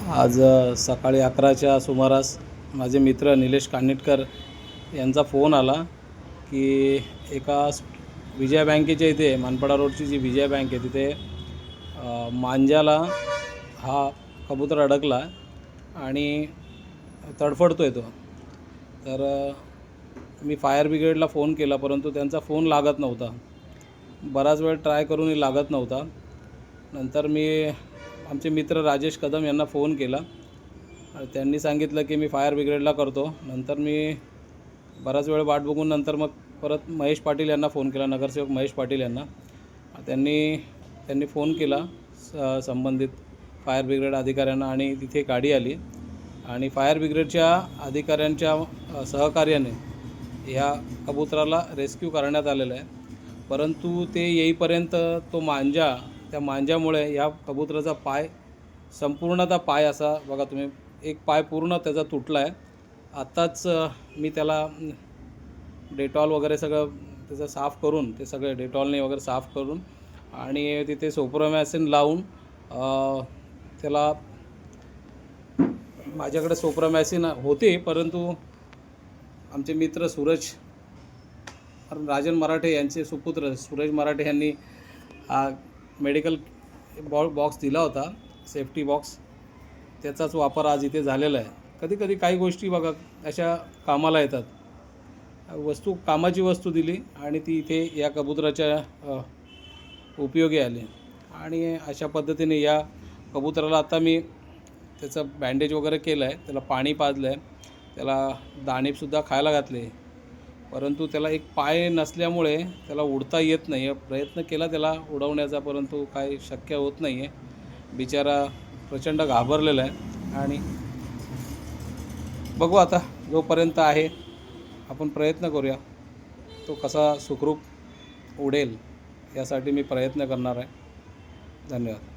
आज सकाळी 11च्या सुमारास माझे मित्र निलेश कानिटकर यांचा फोन आला की एका विजया बँकेच्या इथे मानपाडा रोडची जी विजया बँक आहे तिथे मांजाला हा कबूतर अडकला आणि तडफडतोय तो. तर मी फायर ब्रिगेडला फोन केला, परंतु त्यांचा फोन लागत नव्हता. बराच वेळ ट्राय करूनही लागत नव्हता. नंतर मी आमचे मित्र राजेश कदम यांना फोन केला. त्यांनी सांगितलं की मी फायर ब्रिगेडला करतो. नंतर मी बराच वेळ वाट बघून नंतर मग परत महेश पाटील यांना फोन केला, नगरसेवक महेश पाटील यांना. त्यांनी फोन केला संबंधित फायर ब्रिगेड अधिकाऱ्यांना आणि तिथे गाडी आली आणि फायर ब्रिगेडच्या अधिकाऱ्यांच्या सहकार्याने ह्या कबुतराला रेस्क्यू करण्यात आलेलं आहे. परंतु ते येईपर्यंत त्या मांजामुळे या कबुतराचा पाय संपूर्णतः पाय असा बघा तुम्ही, एक पाय पूर्ण त्याचा तुटला आहे. आत्ताच मी त्याला डेटॉल वगैरे सगळं त्याचं साफ करून, ते सगळे डेटॉलने वगैरे साफ करून आणि तिथे सोप्रोमॅसिन लावून त्याला, माझ्याकडे सोप्रोमॅसिन होते, परंतु आमचे मित्र राजन मराठे यांचे सुपुत्र सूरज मराठे यांनी मेडिकल बॉक्स दिला होता, सेफ्टी बॉक्स. त्याचाच वापर आज इथे झालेला आहे. कधी कधी काही गोष्टी बघा अशा कामाला येतात. कामाची वस्तू दिली आणि ती इथे या कबुतराच्या उपयोगी आली. आणि अशा पद्धतीने या कबुतराला आता मी त्याचं बँडेज वगैरे केलं आहे, त्याला पाणी पाजलं आहे, त्याला दाणेसुद्धा खायला घातले. परंतु त्याला एक पाय नसल्यामुळे त्याला उडता येत नाही आहे. प्रयत्न केला त्याला उडवण्याचा, परंतु काही शक्य होत नाही आहे. बिचारा प्रचंड घाबरलेला आहे आणि बघू आता जोपर्यंत आहे आपण प्रयत्न करूया, तो कसा सुखरूप उडेल यासाठी मी प्रयत्न करणार आहे. धन्यवाद.